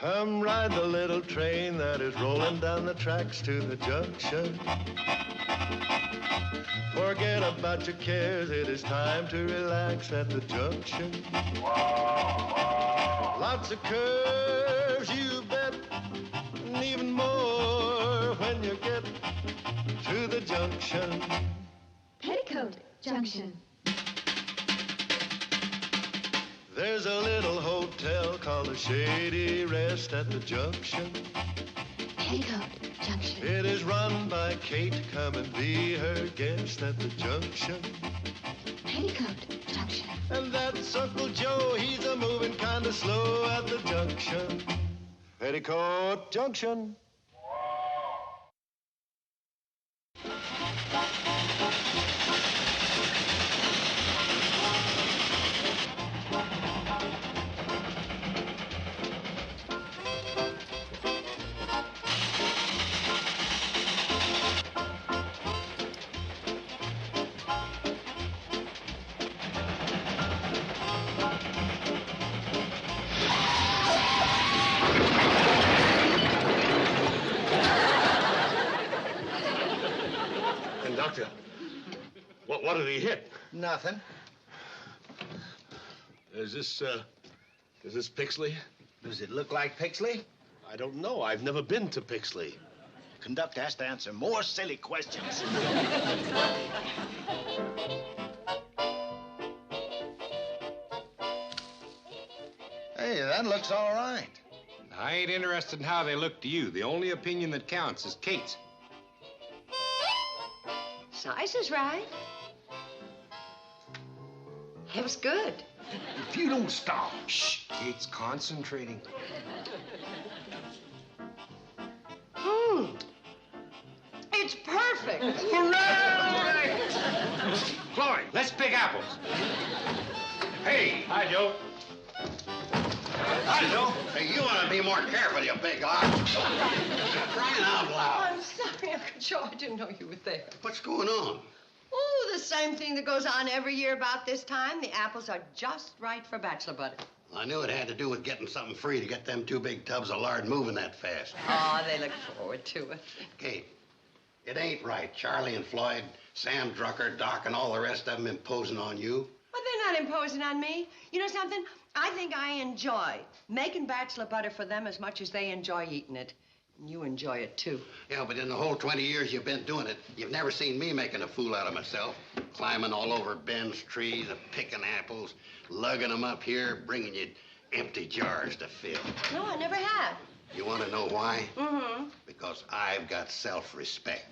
Come ride the little train that is rolling down the tracks to the junction. Forget about your cares, it is time to relax at the junction. Lots of curves, you bet, and even more when you get to the junction. Petticoat Junction. There's a little hotel called the Shady Rest at the junction. Petticoat Junction. It is run by Kate. Come and be her guest at the junction. Petticoat Junction. And that's Uncle Joe. He's a moving kind of slow at the junction. Petticoat Junction. Doctor, what did he hit? Nothing. Is this Pixley? Does it look like Pixley? I don't know. I've never been to Pixley. Conductor has to answer more silly questions. Hey, that looks all right. I ain't interested in how they look to you. The only opinion that counts is Kate's. Size is right. It was good. If you don't stop. Shh, Kate's concentrating. It's perfect. Hooray! Floyd, let's pick apples. Hey. Hi, Joe. Hi, Joe. Hey, you want to be more careful, you big ox. Crying out loud. I'm sorry, Uncle Joe. I didn't know you were there. What's going on? Oh, the same thing that goes on every year about this time. The apples are just right for bachelor butter. I knew it had to do with getting something free to get them 2 big tubs of lard moving that fast. Oh, they look forward to it. Kate, it ain't right. Charley and Floyd, Sam Drucker, Doc, and all the rest of them imposing on you. Well, they're not imposing on me. You know something? I think I enjoy making bachelor butter for them as much as they enjoy eating it. And you enjoy it, too. Yeah, but in the whole 20 years you've been doing it, you've never seen me making a fool out of myself. Climbing all over Ben's trees, picking apples, lugging them up here, bringing you empty jars to fill. No, I never have. You want to know why? Mm-hmm. Because I've got self-respect.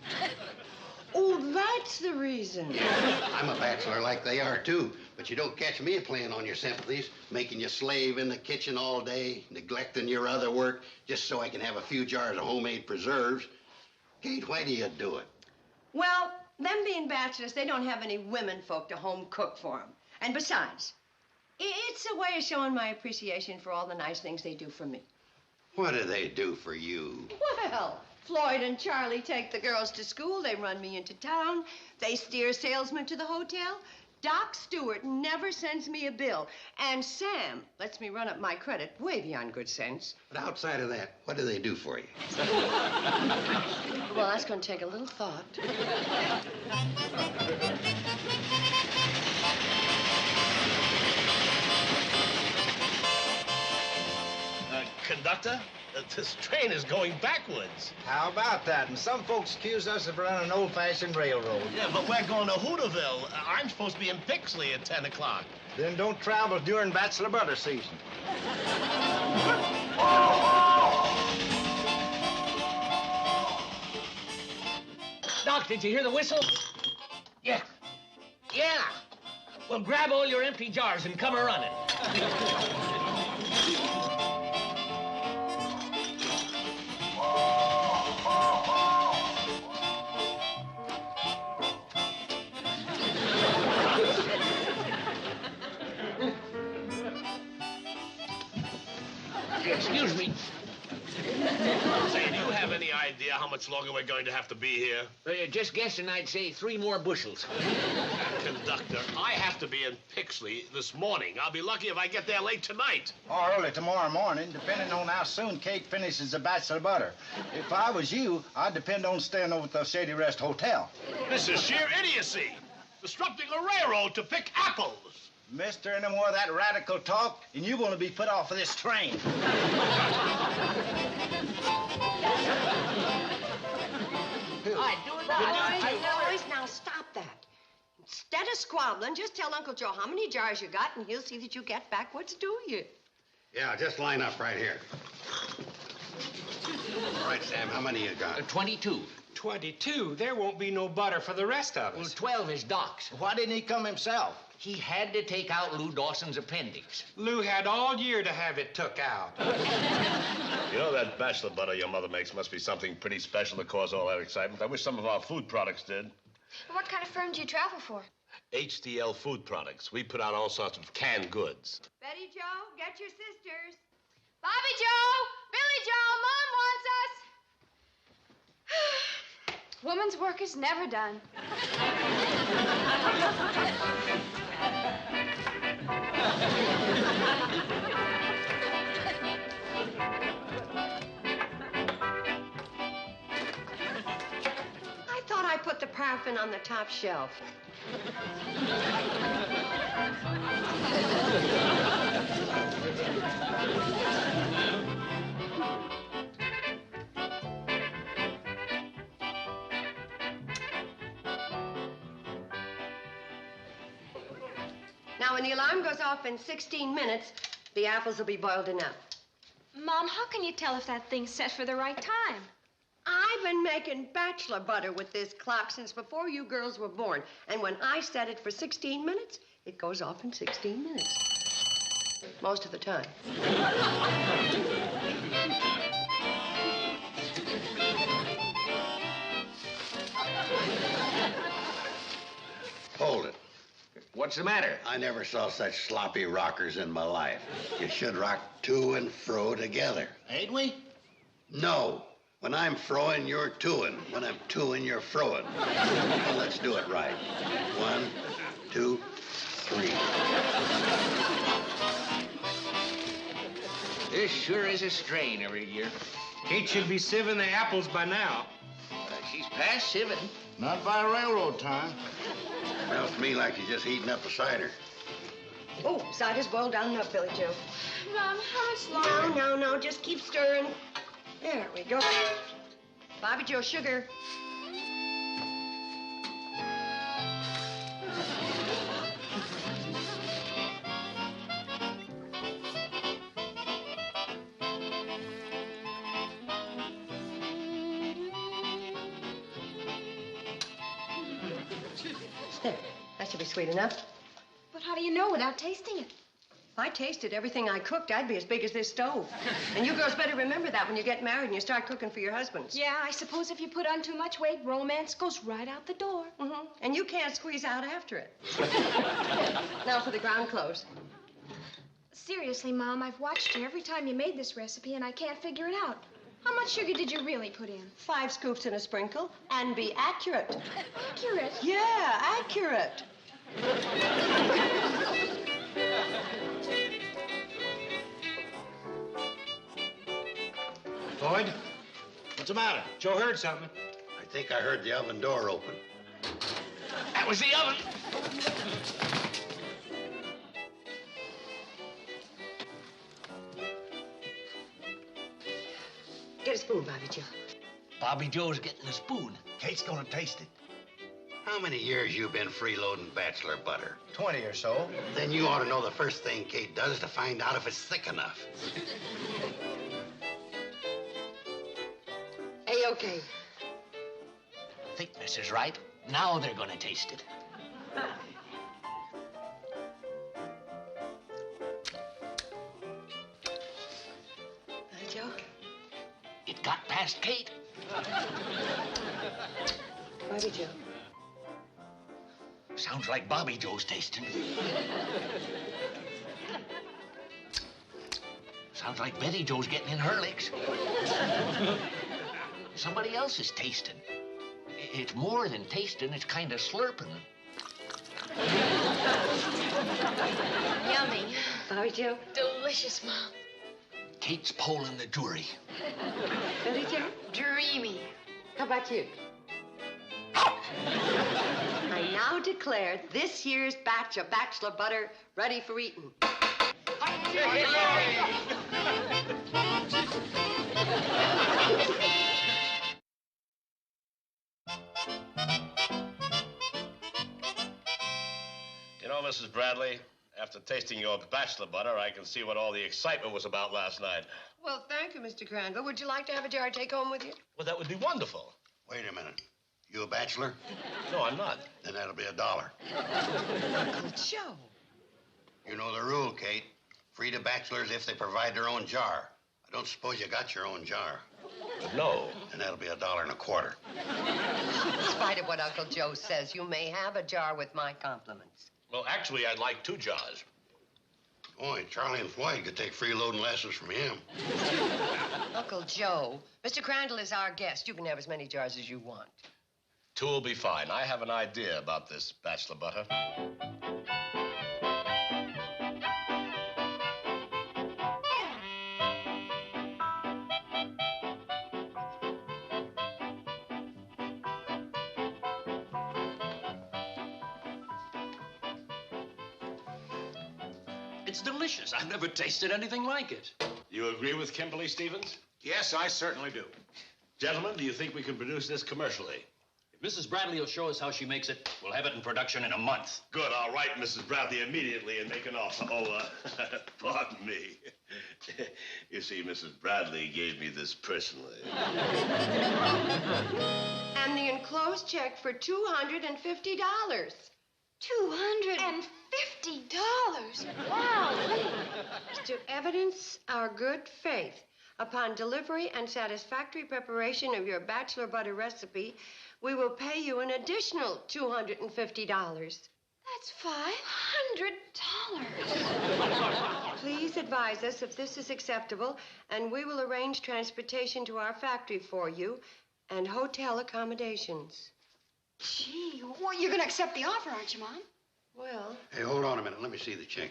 Oh, that's the reason. Yeah, I'm a bachelor like they are, too. But you don't catch me playing on your sympathies, making you slave in the kitchen all day, neglecting your other work, just so I can have a few jars of homemade preserves. Kate, why do you do it? Well, them being bachelors, they don't have any women folk to home cook for them. And besides, it's a way of showing my appreciation for all the nice things they do for me. What do they do for you? Well, Floyd and Charlie take the girls to school. They run me into town. They steer salesmen to the hotel. Doc Stewart never sends me a bill. And Sam lets me run up my credit way beyond good sense. But outside of that, what do they do for you? Well, that's going to take a little thought. Conductor, this train is going backwards. How about that? And some folks accuse us of running an old-fashioned railroad. Yeah, but we're going to Hooterville. I'm supposed to be in Pixley at 10 o'clock. Then don't travel during bachelor butter season. Doc, did you hear the whistle? Yeah. Yeah. Well, grab all your empty jars and come a-running. Excuse me. Say, do you have any idea how much longer we're going to have to be here? Just guessing, I'd say 3 more bushels. Conductor, I have to be in Pixley this morning. I'll be lucky if I get there late tonight. Or early tomorrow morning, depending on how soon Kate finishes the Bachelor butter. If I was you, I'd depend on staying over at the Shady Rest Hotel. This is sheer idiocy. Disrupting a railroad to pick apples. Mister, any more of that radical talk, and you're going to be put off of this train. Boys, now stop that. Instead of squabbling, just tell Uncle Joe how many jars you got, and he'll see that you get back what's due you. Yeah, just line up right here. All right, Sam, how many you got? 22. 22? There won't be no butter for the rest of Well, us. 12 is Doc's. Why didn't he come himself? He had to take out Lou Dawson's appendix. Lou had all year to have it took out. You know that Bachelor butter your mother makes must be something pretty special to cause all that excitement. I wish some of our food products did. What kind of firm do you travel for? HDL Food Products. We put out all sorts of canned goods. Betty Joe, get your sisters. Bobby Joe! Billy Joe! Mom wants us! Woman's work is never done. I thought I put the paraffin on the top shelf. Now, when the alarm goes off in 16 minutes, the apples will be boiled enough. Mom, how can you tell if that thing's set for the right time? I've been making Bachelor butter with this clock since before you girls were born. And when I set it for 16 minutes, it goes off in 16 minutes. Most of the time. Hold it. What's the matter? I never saw such sloppy rockers in my life. You should rock to and fro together. Ain't we? No. When I'm froing, you're toing. When I'm toing, you're froing. Well, let's do it right. 1, 2, 3. This sure is a strain every year. Kate should be sieving the apples by now. She's past sieving. Not by railroad time. Smells to me like you're just heating up the cider. Oh, cider's boiled down enough, Billy Joe. Mom, how much longer? No, just keep stirring. There we go. Bobby Joe, sugar. There, that should be sweet enough. But how do you know without tasting it? If I tasted everything I cooked, I'd be as big as this stove. And you girls better remember that when you get married and you start cooking for your husbands. Yeah, I suppose if you put on too much weight, romance goes right out the door. Mm-hmm. And you can't squeeze out after it. Now for the ground clothes. Seriously, Mom, I've watched you every time you made this recipe, and I can't figure it out. How much sugar did you really put in? 5 scoops and a sprinkle, and be accurate. Accurate. Yeah, accurate. Floyd, What's the matter? Joe heard something. I think I heard the oven door open. That was the oven. Get a spoon, Bobby Joe. Bobby Joe's getting a spoon. Kate's gonna taste it. How many years you been freeloading Bachelor butter? 20 or so. Then you ought to know the first thing Kate does to find out if it's thick enough. A-okay. Thickness is right. Now they're gonna taste it. Bobby Joe? It got past Kate. Bobby Joe. Sounds like Bobby Joe's tasting. Sounds like Betty Joe's getting in her licks. somebody else is tasting. It's more than tasting, it's kind of slurping. Yummy. Sorry, Joe. Delicious, Mom. Kate's polling the jury. Ready, Joe? Dreamy. How about you? I now declare this year's batch of Bachelor butter ready for eating. You know, Mrs. Bradley, after tasting your bachelor butter, I can see what all the excitement was about last night. Well, thank you, Mr. Crandall. Would you like to have a jar to take home with you? Well, that would be wonderful. Wait a minute. You a bachelor? No, I'm not. Then that'll be $1. Uncle Joe. You know the rule, Kate. Free to bachelors if they provide their own jar. I don't suppose you got your own jar. No. And that'll be $1.25. In spite of what Uncle Joe says, you may have a jar with my compliments. Well, actually, I'd like 2 jars. Boy, Charley and Floyd could take freeloading lessons from him. Uncle Joe, Mr. Crandall is our guest. You can have as many jars as you want. 2 will be fine. I have an idea about this bachelor butter. It's delicious. I've never tasted anything like it. You agree with Kimberly Stevens? Yes, I certainly do. Gentlemen, do you think we can produce this commercially? If Mrs. Bradley will show us how she makes it, we'll have it in production in a month. Good. I'll write Mrs. Bradley immediately and make an offer. Oh, pardon me. You see, Mrs. Bradley gave me this personally. And the enclosed check for $250. $250. Wow. To evidence our good faith upon delivery and satisfactory preparation of your bachelor butter recipe, we will pay you an additional $250. That's $500. Please advise us if this is acceptable, and we will arrange transportation to our factory for you and hotel accommodations. Gee, well, you're going to accept the offer, aren't you, Mom? Well, Hey, hold on a minute. Let me see the check.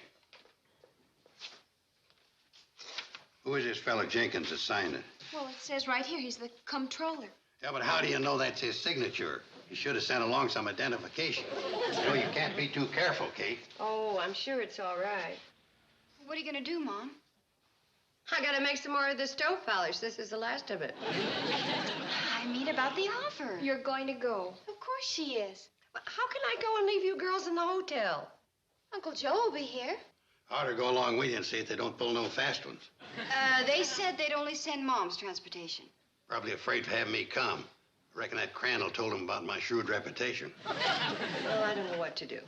Who is this fella Jenkins that signed it? Well, it says right here he's the comptroller. Yeah, but how do you know that's his signature? He should have sent along some identification. You know, you can't be too careful, Kate. oh, I'm sure it's all right. What are you going to do, Mom? I gotta make some more of the stove polish. This is the last of it. I mean about the offer. You're going to go. Of course she is. But how can I go and leave you girls in the hotel? Uncle Joe will be here. I ought to go along with you and see if they don't pull no fast ones. They said they'd only send Mom's transportation. Probably afraid to have me come. I reckon that Crandall told him about my shrewd reputation. Well, I don't know what to do.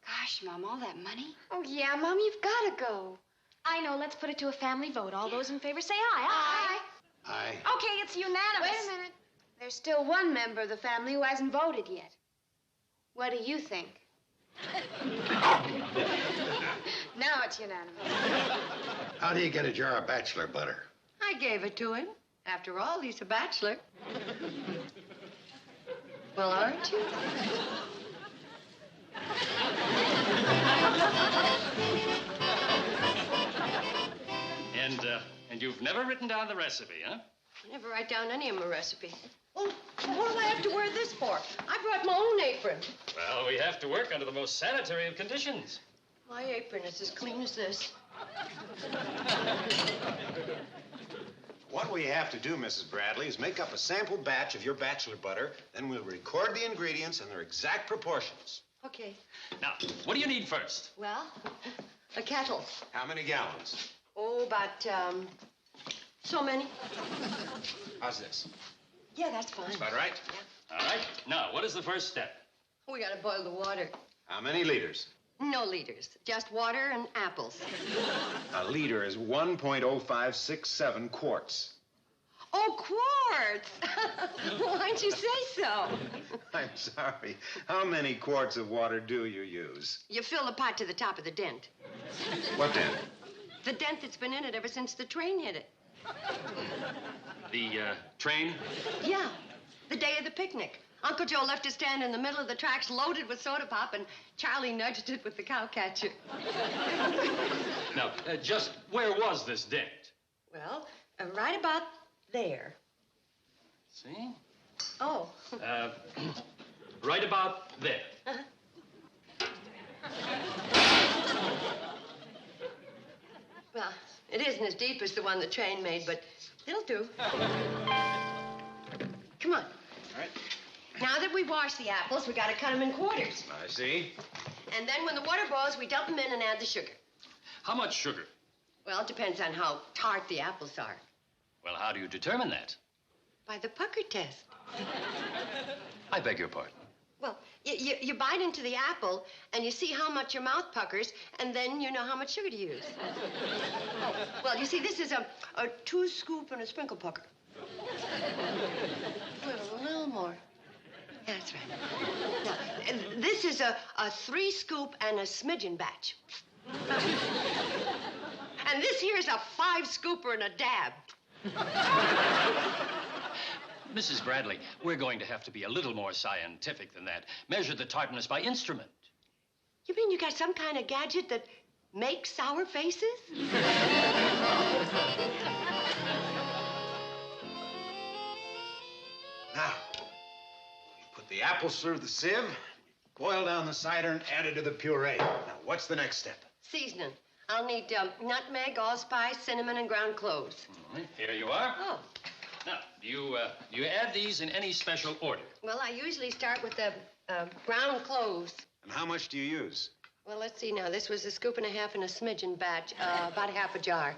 Gosh, Mom, all that money? Oh, yeah, Mom, you've got to go. I know. Let's put it to a family vote. All those in favor say aye. Aye. Aye. Okay, it's unanimous. Wait a minute. There's still one member of the family who hasn't voted yet. What do you think? Now it's unanimous. How do you get a jar of bachelor butter? I gave it to him. After all, he's a bachelor. Well, aren't you? And you've never written down the recipe, huh? I never write down any of my recipe. Oh, what do I have to wear this for? I brought my own apron. Well, we have to work under the most sanitary of conditions. My apron is as clean as this. What we have to do, Mrs. Bradley, is make up a sample batch of your bachelor butter, then we'll record the ingredients and their exact proportions. Okay. Now, what do you need first? Well, a kettle. How many gallons? Oh, about, so many. How's this? Yeah, that's fine. That's about right? Yeah. All right. Now, what is the first step? We gotta boil the water. How many liters? No liters, just water and apples. A liter is 1.0567 quarts. Oh, quarts! Why'd you say so? I'm sorry. How many quarts of water do you use? You fill the pot to the top of the dent. What then? The dent that's been in it ever since the train hit it. The train? Yeah, the day of the picnic. Uncle Joe left it stand in the middle of the tracks loaded with soda pop, and Charlie nudged it with the cow catcher. Now, just where was this dent? Well, right about there. See? Oh. Right about there. Well, it isn't as deep as the one the train made, but it'll do. Come on. All right. Now that we've washed the apples, we gotta cut them in quarters. I see. And then when the water boils, we dump them in and add the sugar. How much sugar? Well, it depends on how tart the apples are. Well, how do you determine that? By the pucker test. I beg your pardon. Well, you bite into the apple, and you see how much your mouth puckers, and then you know how much sugar to use. Well, you see, this is a 2-scoop and a sprinkle pucker. A little more. That's right. Now, this is a 3-scoop and a smidgen batch. And this here's a 5-scooper and a dab. Mrs. Bradley, we're going to have to be a little more scientific than that. Measure the tartness by instrument. You mean you got some kind of gadget that makes sour faces? Now, you put the apples through the sieve, boil down the cider, and add it to the puree. Now, what's the next step? Seasoning. I'll need nutmeg, allspice, cinnamon, and ground cloves. Here you are. Oh. Now, do you add these in any special order? Well, I usually start with the ground cloves. And how much do you use? Well, let's see now. This was a scoop and a half in a smidgen batch, about a half a jar.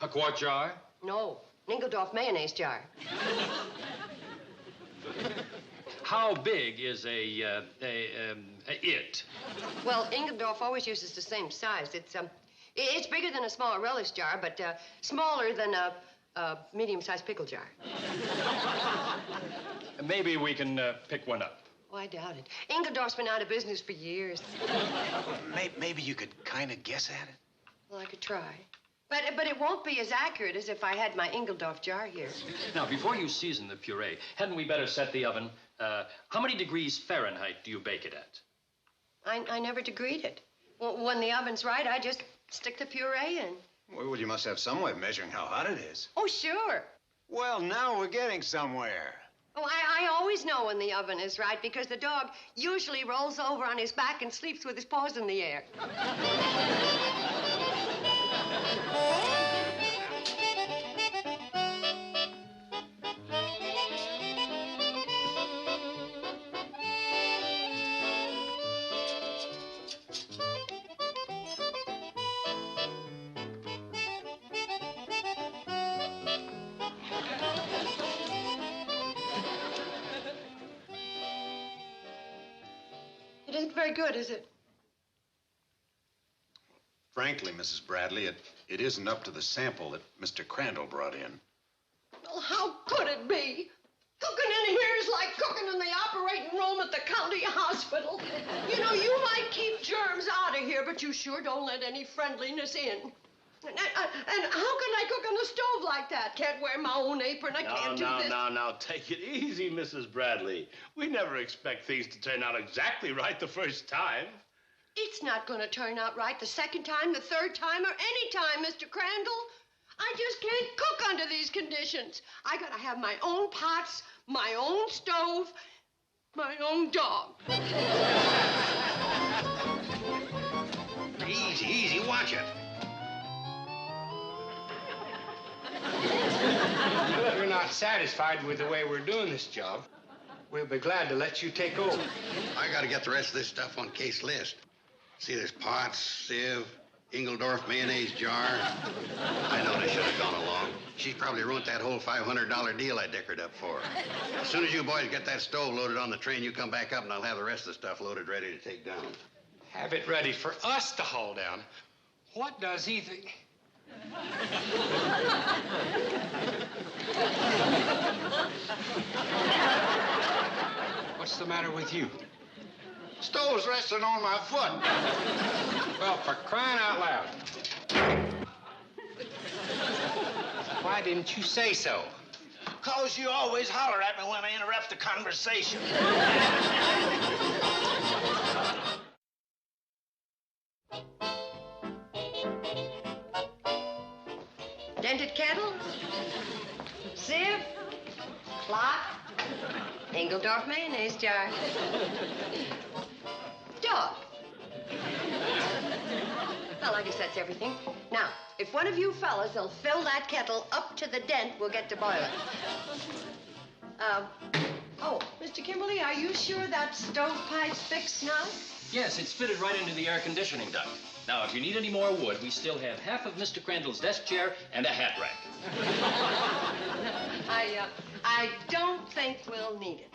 A quart jar? No, Ningeldorf mayonnaise jar. How big is a it? Well, Ingeldorf always uses the same size. It's bigger than a small relish jar, but smaller than a medium-sized pickle jar. Maybe we can pick one up. Oh, I doubt it. Ingeldorf's been out of business for years. Maybe you could kind of guess at it. Well, I could try. But it won't be as accurate as if I had my Ingeldorf jar here. Now, before you season the puree, hadn't we better set the oven? How many degrees Fahrenheit do you bake it at? I never degreed it. Well, when the oven's right, I just stick the puree in. Well, you must have some way of measuring how hot it is. Oh, sure. Well, now we're getting somewhere. Oh, I always know when the oven is right because the dog usually rolls over on his back and sleeps with his paws in the air. It isn't very good, is it? Frankly, Mrs. Bradley, it isn't up to the sample that Mr. Crandall brought in. Well, how could it be? Cooking in here is like cooking in the operating room at the county hospital. You know, you might keep germs out of here, but you sure don't let any friendliness in. And how can I cook on the stove like that? Can't wear my own apron. I can't do this. Now, take it easy, Mrs. Bradley. We never expect things to turn out exactly right the first time. It's not going to turn out right the second time, the third time, or any time, Mr. Crandall. I just can't cook under these conditions. I gotta have my own pots, my own stove, my own dog. Easy, easy, watch it. If you're not satisfied with the way we're doing this job, we'll be glad to let you take over. I gotta get the rest of this stuff on case list. See, there's pots, sieve, Ingeldorf mayonnaise jar. I know they should have gone along. She's probably ruined that whole $500 deal I dickered up for her. As soon as you boys get that stove loaded on the train, you come back up and I'll have the rest of the stuff loaded ready to take down. Have it ready for us to haul down. What does he think? What's the matter with you? Stove's resting on my foot. Well, for crying out loud. Why didn't you say so? 'Cause you always holler at me when I interrupt the conversation. Dented kettle, sieve, clock, Engeldorf mayonnaise jar, dog. Well, I guess that's everything. Now, if one of you fellas will fill that kettle up to the dent, we'll get to boiling. Oh, Mr. Kimberly, are you sure that stovepipe's fixed now? Yes, it's fitted right into the air conditioning duct. Now, if you need any more wood, we still have half of Mr. Crandall's desk chair and a hat rack. I don't think we'll need it.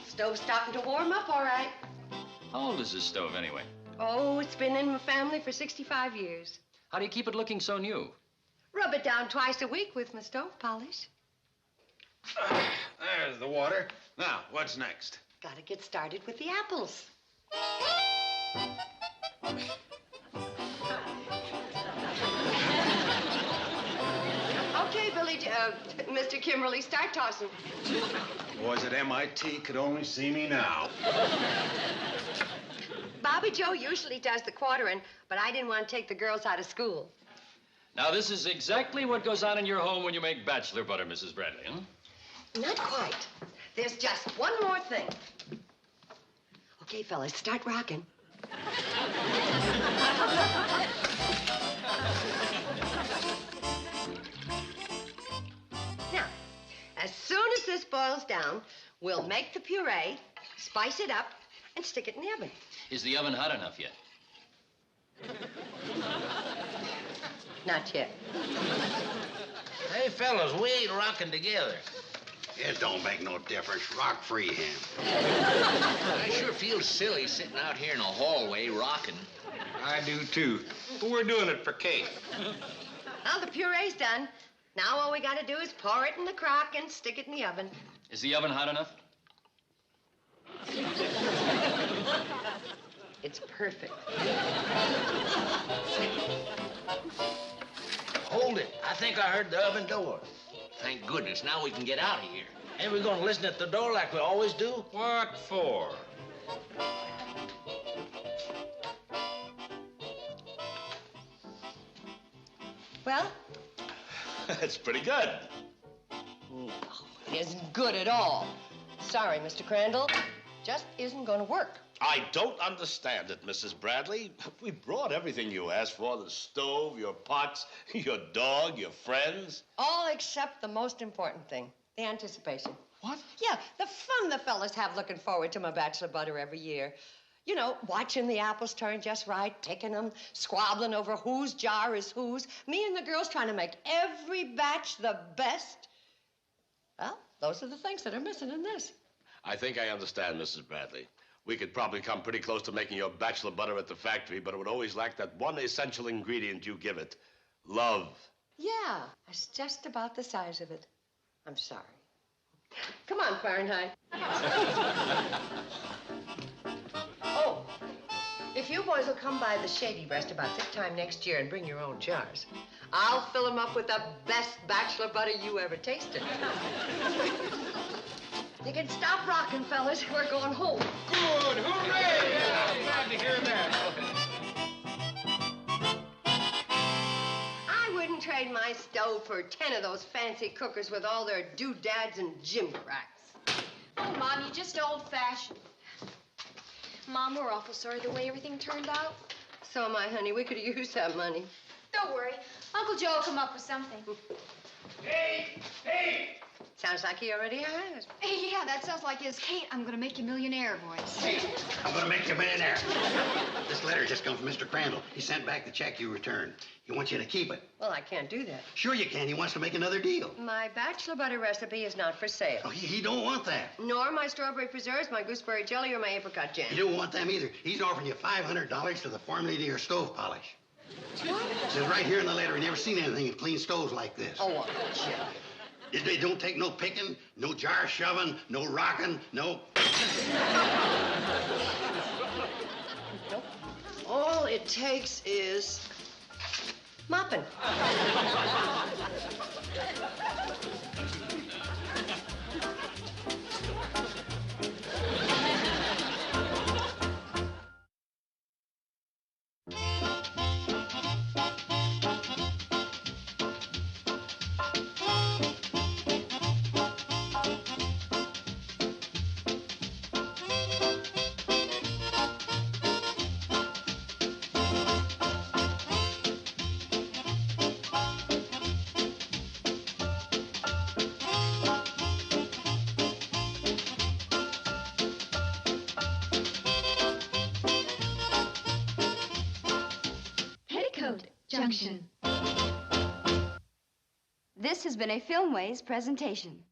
Stove's starting to warm up, all right. How old is this stove, anyway? Oh, it's been in my family for 65 years. How do you keep it looking so new? Rub it down twice a week with my stove polish. There's the water. Now, what's next? Gotta get started with the apples. Okay, Billy, Mr. Kimberly, start tossing. Boys at MIT could only see me now. Bobby Joe usually does the quartering, but I didn't want to take the girls out of school. Now, this is exactly what goes on in your home when you make bachelor butter, Mrs. Bradley, huh? Not quite. There's just one more thing. Okay, fellas, start rocking. Now, as soon as this boils down, we'll make the puree, spice it up, and stick it in the oven. Is the oven hot enough yet? Not yet. Hey, fellas, we ain't rocking together. It don't make no difference. Rock freehand. I sure feel silly sitting out here in a hallway rocking. I do, too. But we're doing it for Kate. Well, the puree's done. Now all we gotta do is pour it in the crock and stick it in the oven. Is the oven hot enough? It's perfect. Hold it. I think I heard the oven door. Thank goodness. Now we can get out of here. Ain't we gonna listen at the door like we always do? What for? Well? That's pretty good. It isn't good at all. Sorry, Mr. Crandall. Just isn't gonna work. I don't understand it, Mrs. Bradley. We brought everything you asked for, the stove, your pots, your dog, your friends. All except the most important thing, the anticipation. What? Yeah, the fun the fellas have looking forward to my bachelor butter every year. You know, watching the apples turn just right, picking them, squabbling over whose jar is whose. Me and the girls trying to make every batch the best. Well, those are the things that are missing in this. I think I understand, Mrs. Bradley. We could probably come pretty close to making your bachelor butter at the factory, but it would always lack that one essential ingredient you give it, love. Yeah, it's just about the size of it. I'm sorry. Come on, Fahrenheit. Oh, if you boys will come by the Shady Breast about this time next year and bring your own jars, I'll fill them up with the best bachelor butter you ever tasted. You can stop rocking, fellas. We're going home. Good! Hooray! Yeah, I'm glad to hear that. I wouldn't trade my stove for 10 of those fancy cookers with all their doodads and gimcracks. Oh, Mom, you're just old-fashioned. Mom, we're awful sorry the way everything turned out. So am I, honey. We could have used that money. Don't worry. Uncle Joe will come up with something. Hey! Hey! Sounds like he already has. Hey, yeah, that sounds like his Kate, I'm gonna make you millionaire voice. Hey, I'm gonna make you a millionaire. This letter just come from Mr. Crandall. He sent back the check you returned. He wants you to keep it. Well, I can't do that. Sure you can. He wants to make another deal. My bachelor butter recipe is not for sale. Oh, he don't want that. Nor my strawberry preserves, my gooseberry jelly, or my apricot jam. He don't want them either. He's offering you $500 for the formula to your stove polish. What? It says right here in the letter, he never seen anything in clean stoves like this. Oh, what? Yeah. They don't take no picking, no jar shoving, no rocking, no... Nope. All it takes is Mopping. Petticoat Junction. This has been a Filmways presentation.